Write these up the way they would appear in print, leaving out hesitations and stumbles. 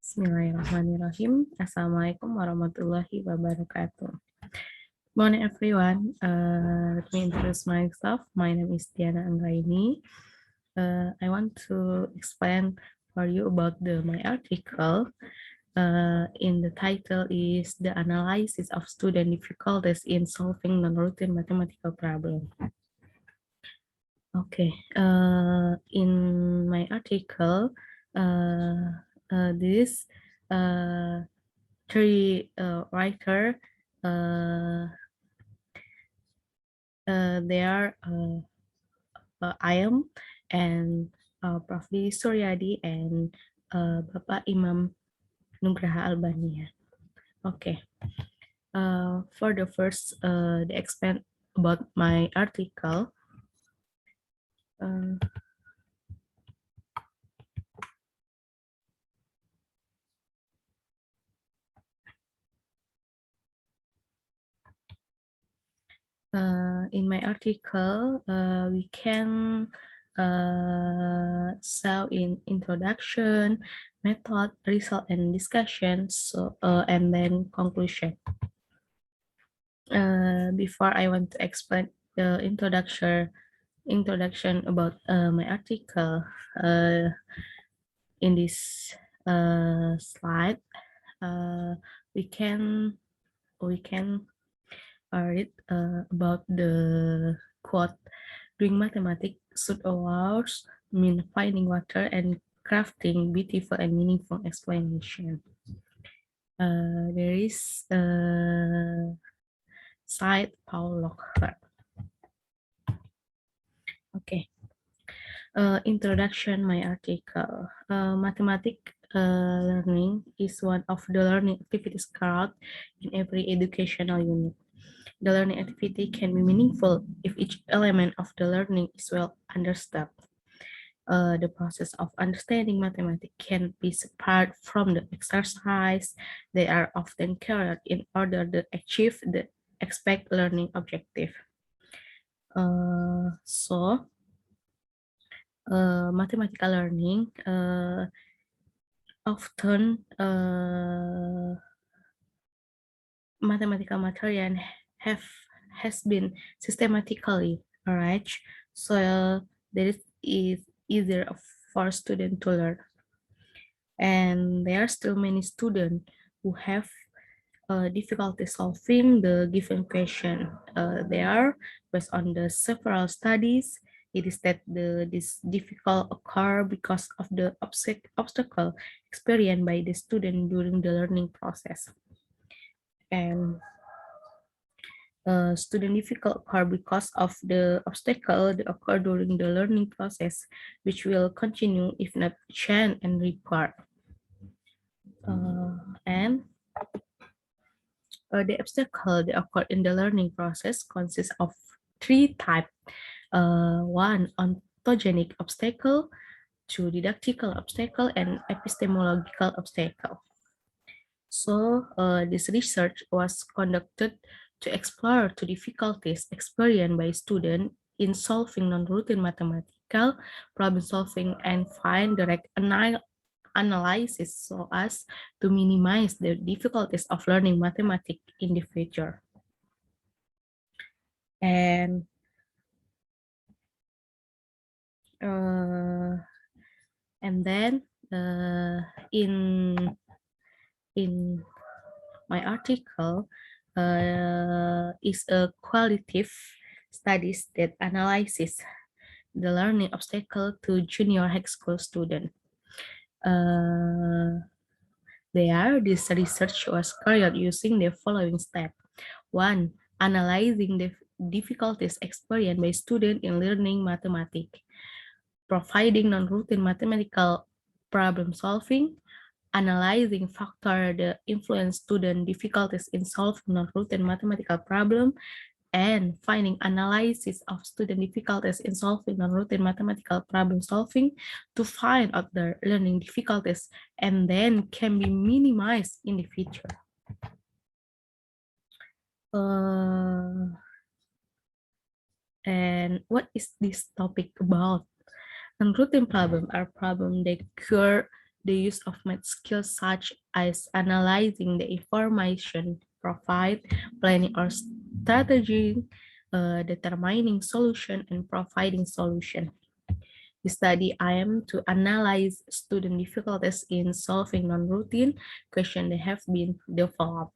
Bismillahirrahmanirrahim. Assalamualaikum warahmatullahi wabarakatuh. Morning, everyone. Let me introduce myself. My name is Anggraini. I want to explain for you about my article. In the title is the analysis of student difficulties in solving non-routine mathematical problem. Okay. In my article, this three writer they are I am and Prof. D. Suryadi and Bapak Imam Nugraha Albania. Okay. For the first, the expand about my article. In my article, we can show in introduction, method, result, and discussion. So, and then conclusion. Before I want to explain the introduction about my article, in this slide, we can read about the quote. Doing mathematics should allow mean finding water and crafting beautiful and meaningful explanation. There is side Paul Lockhart. Okay. Introduction, my article. Mathematics learning is one of the learning activities carried in every educational unit. The learning activity can be meaningful if each element of the learning is well understood. The process of understanding mathematics can be separate from the exercise. They are often carried in order to achieve the expected learning objective. Mathematical learning often mathematical material has been systematically arranged, so that it is easier for students to learn. And there are still many students who have difficulty solving the given question. They are based on the several studies. It is that this difficult occur because of the obstacle experienced by the student during the learning process. And student difficult occur because of the obstacle that occur during the learning process, which will continue if not changed and repaired. The obstacle that occur in the learning process consists of three types. One, ontogenic obstacle, two, didactical obstacle, and epistemological obstacle. So this research was conducted to explore the difficulties experienced by students in solving non-routine mathematical problem solving and find direct analysis so as to minimize the difficulties of learning mathematics in the future. And then in my article is a qualitative studies that analyzes the learning obstacle to junior high school student. This research was carried using the following steps. One, analyzing the difficulties experienced by students in learning mathematics, providing non-routine mathematical problem solving, analyzing factors that influence student difficulties in solving non-routine mathematical problem, and finding analysis of student difficulties in solving non-routine mathematical problem solving to find out their learning difficulties and then can be minimized in the future. And what is this topic about? Non-routine problems are problems that occur the use of math skills such as analyzing the information provided, planning or strategy, determining solution, and providing solution. The study aimed to analyze student difficulties in solving non-routine questions that have been developed.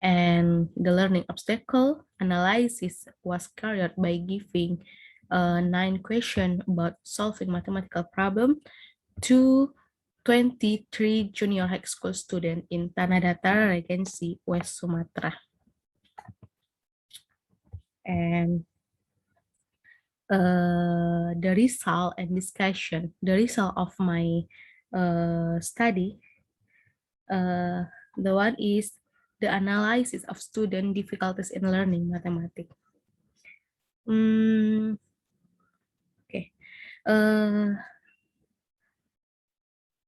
And the learning obstacle analysis was carried by giving 9 questions about solving mathematical problem to 23 junior high school students in Tanah Datar, Regency, West Sumatra. And the result and discussion, the result of my study, the one is the analysis of student difficulties in learning mathematics. Okay.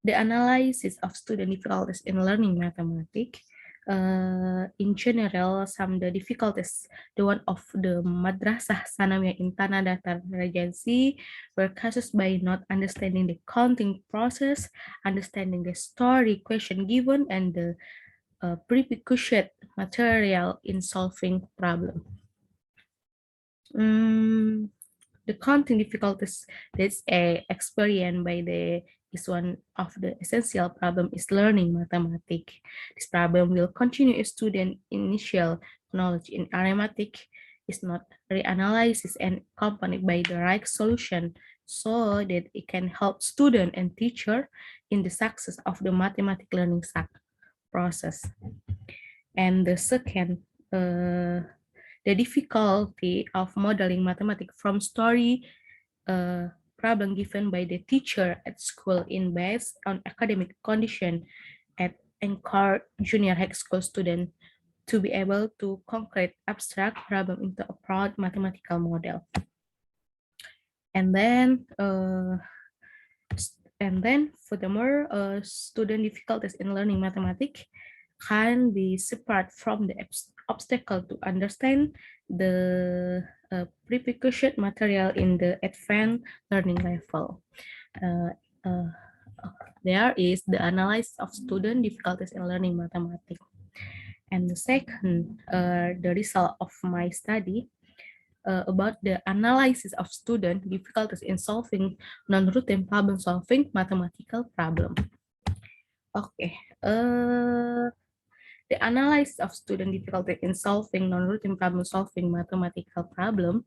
The analysis of student difficulties in learning mathematics, in general, some the difficulties, the one of the Madrasah Sanawiyah in Tanah Datar Regency were caused by not understanding the counting process, understanding the story question given, and the prerequisite material in solving problem. The counting difficulties that's experienced by the is one of the essential problem is learning mathematics. This problem will continue if student initial knowledge in arithmetic is not reanalyzed and accompanied by the right solution so that it can help student and teacher in the success of the mathematics learning process. And the second, the difficulty of modeling mathematics from story problem given by the teacher at school in based on academic condition at encourage junior high school student to be able to concrete abstract problem into a broad mathematical model. And then furthermore, student difficulties in learning mathematics can be separate from the obstacle to understand the prerequisite material in the advanced learning level. There is the analysis of student difficulties in learning mathematics. And the second, the result of my study about the analysis of student difficulties in solving non-routine problem solving mathematical problem. Okay, the analysis of student difficulty in solving non-routine problem solving mathematical problem.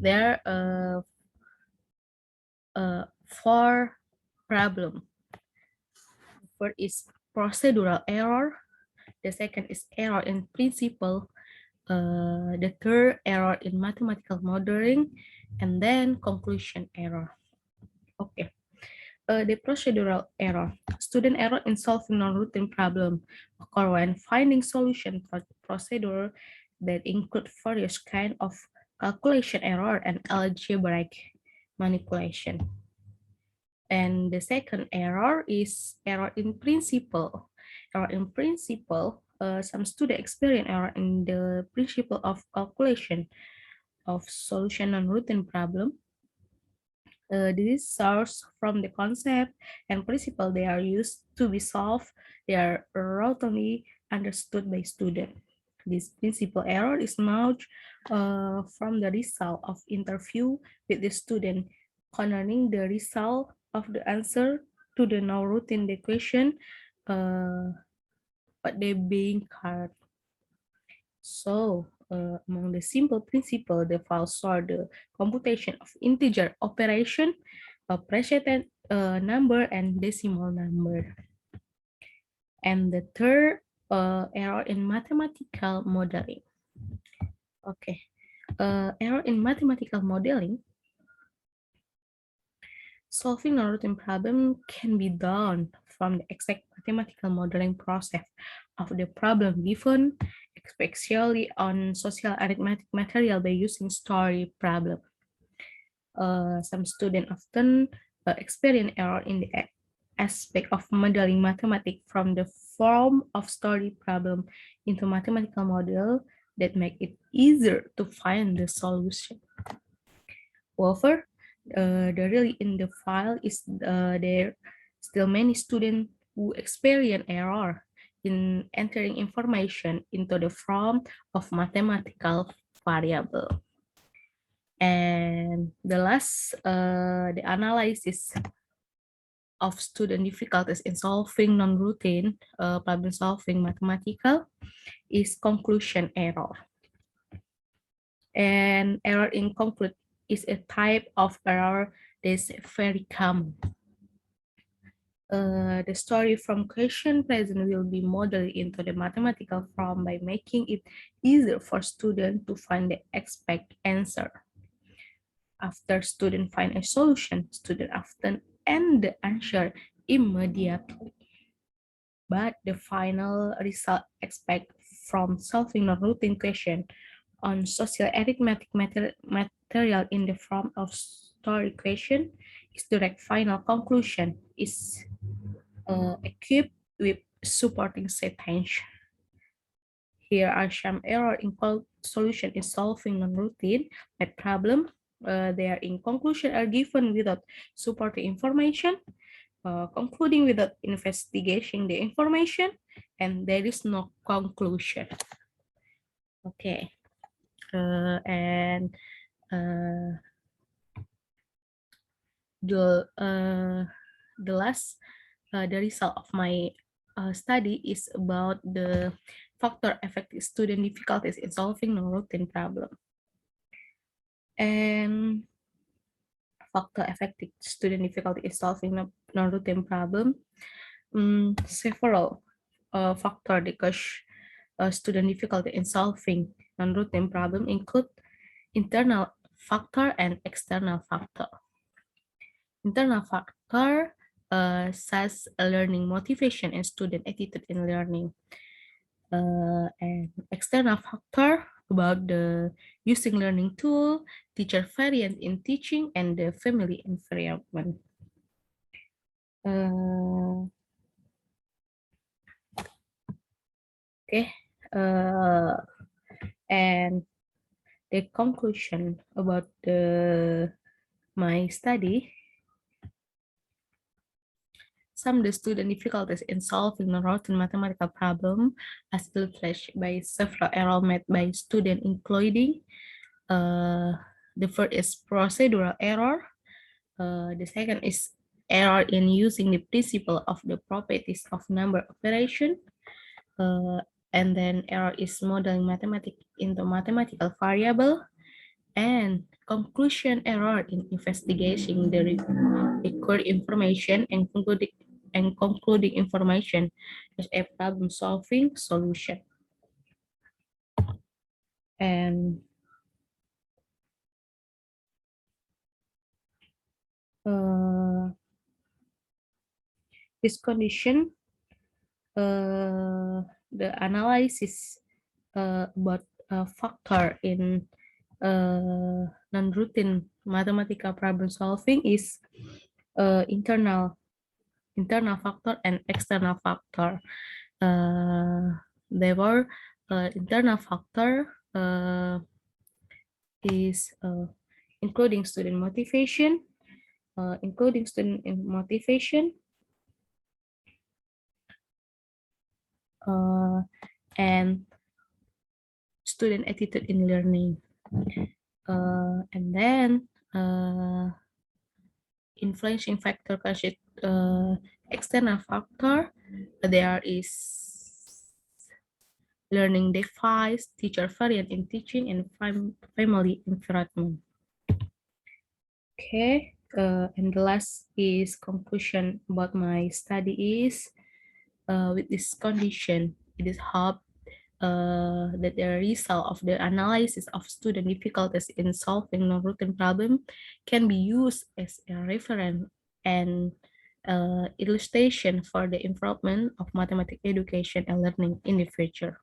There are 4 problems. First is procedural error. The second is error in principle. The third, error in mathematical modeling, and then conclusion error. Okay. The procedural error. Student error in solving non-routine problem occur when finding solution for procedure that include various kind of calculation error and algebraic manipulation. And the second error is error in principle. Error in principle, some students experience error in the principle of calculation of solution non-routine problem. This source from the concept and principle they are used to be solved. They are routinely understood by students. This principal error is known from the result of interview with the student concerning the result of the answer to the non-routine equation, but they being correct. So, among the simple principle, the files are the computation of integer operation, a precedent number, and decimal number. And the third, error in mathematical modeling. Okay, error in mathematical modeling. Solving non-routine problem can be done from the exact mathematical modeling process of the problem given, especially on social arithmetic material by using story problem. Some students often experience error in the aspect of modeling mathematics from the form of story problem into mathematical model that make it easier to find the solution. However, the really in the file is there still many students who experience error in entering information into the form of mathematical variable. And the last, the analysis of student difficulties in solving non-routine problem solving mathematical is conclusion error. And error in conclude is a type of error that is very common. The story from question present will be modeled into the mathematical form by making it easier for students to find the expected answer. After student find a solution, student often end the answer immediately. But the final result expect from solving a routine question on social arithmetic material in the form of story question is direct final conclusion is equipped with supporting sentence. Here are some error in solution in solving non-routine math problem. Their in conclusion are given without supporting information, concluding without investigating the information, and there is no conclusion. Okay, and uh, the last the result of my study is about the factor affecting student difficulties in solving non-routine problem. And factor affecting student difficulty in solving non-routine problem. Several factor that cause student difficulty in solving non-routine problem include internal factor and external factor. Internal factor such learning motivation and student attitude in learning. And external factor about the using learning tool, teacher variant in teaching, and the family environment. Okay, and the conclusion about my study. Some of the student difficulties in solving non-routine mathematical problem as illustrated by several errors made by students, including the first is procedural error. The second is error in using the principle of the properties of number operation. And then error is modeling mathematics into mathematical variable. And conclusion error in investigating the required information and concluding information as a problem solving solution. And this condition, the analysis about factor in non-routine mathematical problem solving is internal factor and external factor. There were internal factor is including student motivation, and student attitude in learning. And then influencing factor consists external factor. There is learning device, teacher variant in teaching, and family environment. Okay, and the last is conclusion about my study is with this condition, it is hoped that the result of the analysis of student difficulties in solving non-routine problem can be used as a reference and illustration for the improvement of mathematics education and learning in the future.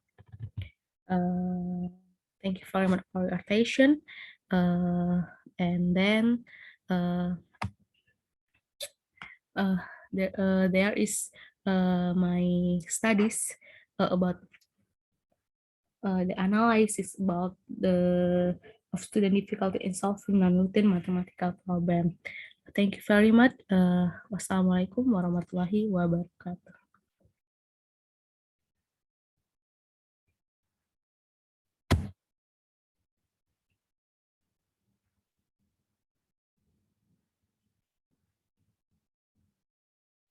Thank you very much for your attention. And then there is my studies about the analysis about the of student difficulty in solving non-routine mathematical problem. Thank you very much. Wassalamualaikum warahmatullahi wabarakatuh.